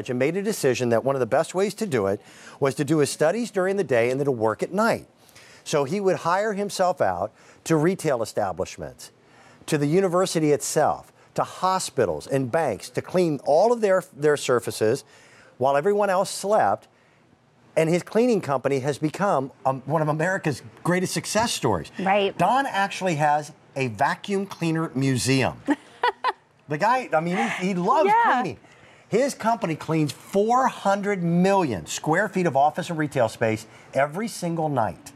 and made a decision that one of the best ways to do it was to do his studies during the day and then to work at night. So he would hire himself out to retail establishments, to the university itself, to hospitals and banks to clean all of their surfaces while everyone else slept. And his cleaning company has become one of America's greatest success stories. Right. Don actually has a vacuum cleaner museum. The guy, I mean, he loves cleaning. His company cleans 400 million square feet of office and retail space every single night.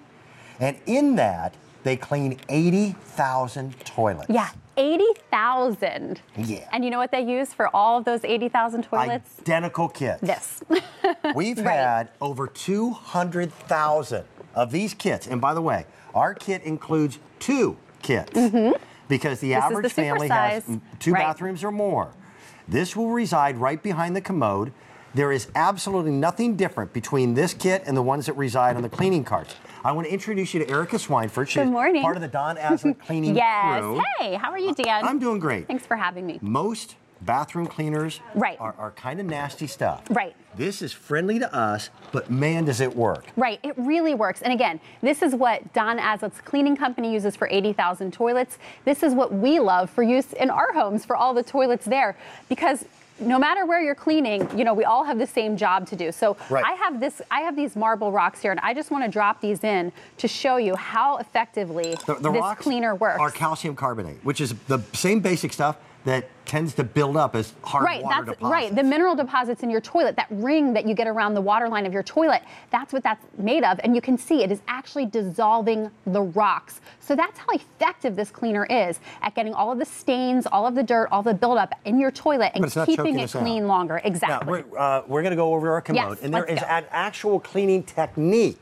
And in that, they clean 80,000 toilets. Yeah, 80,000. Yeah. And you know what they use for all of those 80,000 toilets? Identical kits. This. We've had over 200,000 of these kits. And by the way, our kit includes 2 kits because the average family has 2 bathrooms or more. This will reside right behind the commode. There is absolutely nothing different between this kit and the ones that reside on the cleaning carts. I want to introduce you to Erica Swineford. She's part of the Don Aslett cleaning crew. Hey, how are you, Dan? I'm doing great. Thanks for having me. Most bathroom cleaners are kind of nasty stuff. Right. This is friendly to us, but man, does it work. Right, it really works. And again, this is what Don Aslett's cleaning company uses for 80,000 toilets. This is what we love for use in our homes for all the toilets there, because no matter where you're cleaning, you know, we all have the same job to do. So I have these marble rocks here, and I just want to drop these in to show you how effectively this cleaner works. Are calcium carbonate, which is the same basic stuff that tends to build up as hard water deposits. Right, the mineral deposits in your toilet, that ring that you get around the water line of your toilet, that's what that's made of. And you can see it is actually dissolving the rocks. So that's how effective this cleaner is at getting all of the stains, all of the dirt, all the buildup in your toilet and keeping it clean longer. Exactly. Now, we're going to go over our commode. And there is an actual cleaning technique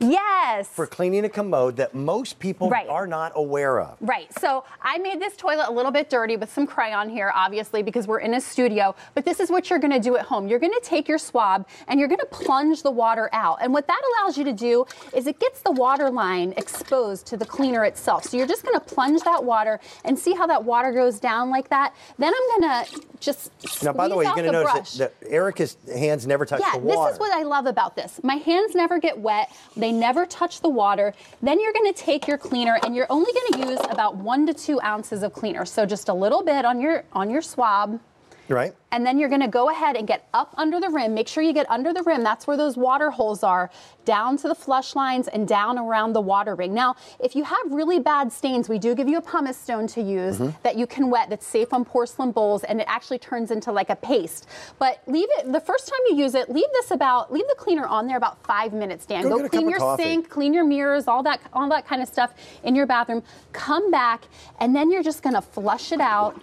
for cleaning a commode that most people are not aware of. Right. So I made this toilet a little bit dirty with some crayon here, obviously, because we're in a studio, but this is what you're going to do at home. You're going to take your swab and you're going to plunge the water out. And what that allows you to do is it gets the water line exposed to the cleaner itself. So you're just going to plunge that water and see how that water goes down like that. Then I'm going to just squeeze Now, by the way, you're going to notice that Erica's hands never touch the water. This is what I love about this. My hands never get wet. They never touch the water. Then you're going to take your cleaner and you're only going to use about 1 to 2 ounces of cleaner. So just a little bit on your swab. Right. And then you're going to go ahead and get up under the rim. Make sure you get under the rim. That's where those water holes are, down to the flush lines and down around the water ring. Now, if you have really bad stains, we do give you a pumice stone to use that you can wet, that's safe on porcelain bowls, and it actually turns into like a paste. But leave it, the first time you use it, leave the cleaner on there about 5 minutes, Dan. Go clean your sink, clean your mirrors, all that kind of stuff in your bathroom. Come back, and then you're just going to flush it out,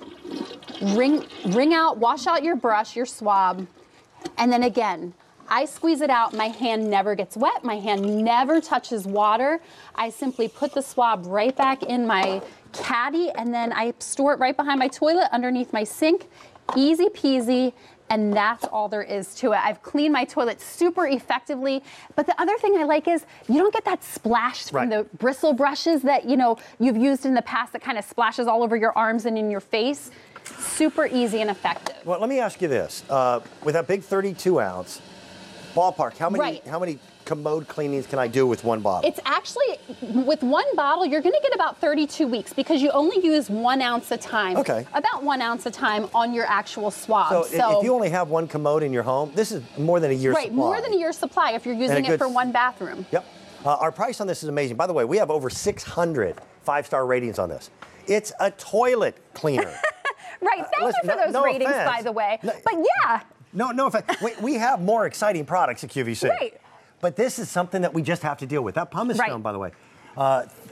wring out, wash out your brush, your swab, and then again, I squeeze it out. My hand never gets wet. My hand never touches water. I simply put the swab right back in my caddy, and then I store it right behind my toilet underneath my sink. Easy peasy. And that's all there is to it. I've cleaned my toilet super effectively. But the other thing I like is you don't get that splash from the bristle brushes that, you know, you've used in the past that kind of splashes all over your arms and in your face. Super easy and effective. Well, let me ask you this. With that big 32-ounce ballpark, how many commode cleanings can I do with one bottle? It's actually, with one bottle, you're going to get about 32 weeks because you only use 1 ounce a time. Okay. About 1 ounce a time on your actual swab. So if you only have one commode in your home, this is more than a year's supply. Right, more than a year's supply if you're using it for one bathroom. Yep. Our price on this is amazing. By the way, we have over 600 5-star ratings on this. It's a toilet cleaner. Right, thank you for those ratings, by the way. But yeah. No offense. We have more exciting products at QVC. Right. But this is something that we just have to deal with. That pumice stone, by the way,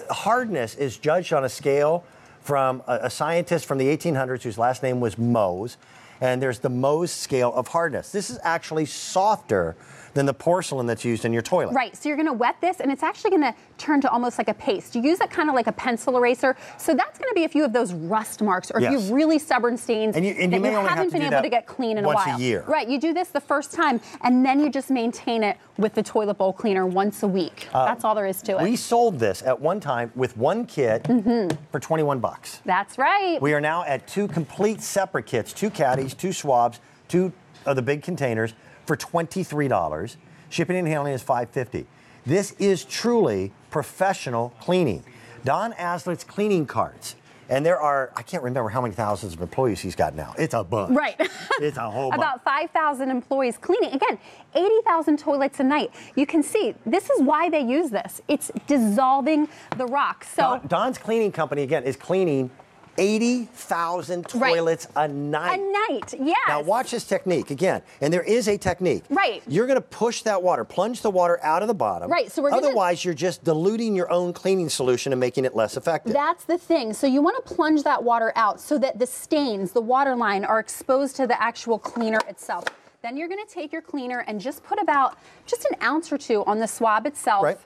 hardness is judged on a scale from a scientist from the 1800s whose last name was Mohs. And there's the Mohs scale of hardness. This is actually softer than the porcelain that's used in your toilet. Right, so you're gonna wet this and it's actually gonna turn to almost like a paste. You use it kind of like a pencil eraser. So that's gonna be if you have those rust marks or if you have really stubborn stains and you may only haven't been able to get clean in a while. Once a year. Right, you do this the first time and then you just maintain it with the toilet bowl cleaner once a week. That's all there is to it. We sold this at one time with one kit for 21 bucks. That's right. We are now at 2 complete separate kits, 2 caddies, 2 swabs, 2 of the big containers for $23. Shipping and handling is $5.50. This is truly professional cleaning. Don Aslett's cleaning carts. And there are, I can't remember how many thousands of employees he's got now. It's a bunch. Right. It's a whole bunch. About 5,000 employees cleaning. Again, 80,000 toilets a night. You can see, this is why they use this. It's dissolving the rock. So Don's cleaning company, again, is cleaning 80,000 toilets a night. A night, yes. Now watch this technique again, and there is a technique. Right. You're going to push that water, plunge the water out of the bottom. Right. So otherwise, you're just diluting your own cleaning solution and making it less effective. That's the thing. So you want to plunge that water out so that the stains, the water line, are exposed to the actual cleaner itself. Then you're going to take your cleaner and just put about just an ounce or two on the swab itself. Right.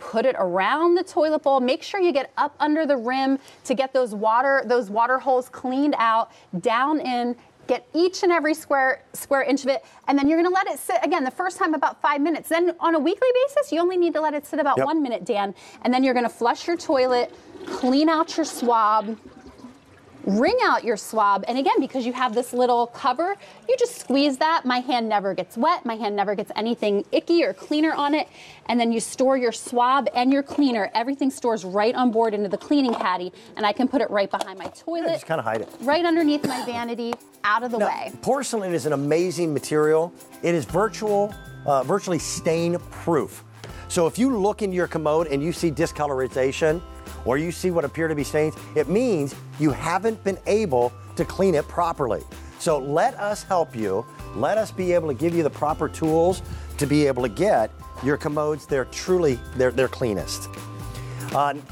Put it around the toilet bowl. Make sure you get up under the rim to get those water holes cleaned out, down in, get each and every square inch of it, and then you're gonna let it sit, again, the first time about 5 minutes. Then on a weekly basis, you only need to let it sit about 1 minute, Dan, and then you're gonna flush your toilet, clean out your swab, wring out your swab, and again, because you have this little cover, you just squeeze that. My hand never gets wet. My hand never gets anything icky or cleaner on it. And then you store your swab and your cleaner. Everything stores right on board into the cleaning caddy, and I can put it right behind my toilet. Yeah, just kind of hide it. Right underneath my vanity, out of the way. Porcelain is an amazing material. It is virtually stain-proof. So if you look into your commode and you see discolorization, or you see what appear to be stains, it means you haven't been able to clean it properly. So let us help you. Let us be able to give you the proper tools to be able to get your commodes their cleanest.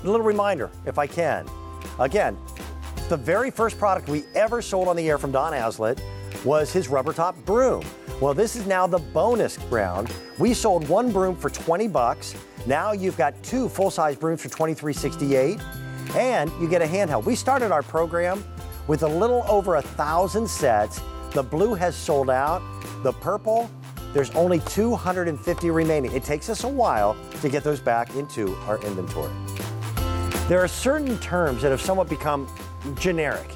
Little reminder, if I can. Again, the very first product we ever sold on the air from Don Aslett was his rubber top broom. Well, this is now the bonus round. We sold one broom for $20. Now you've got two full-size brooms for $23.68, and you get a handheld. We started our program with a little over 1,000 sets. The blue has sold out. The purple, there's only 250 remaining. It takes us a while to get those back into our inventory. There are certain terms that have somewhat become generic.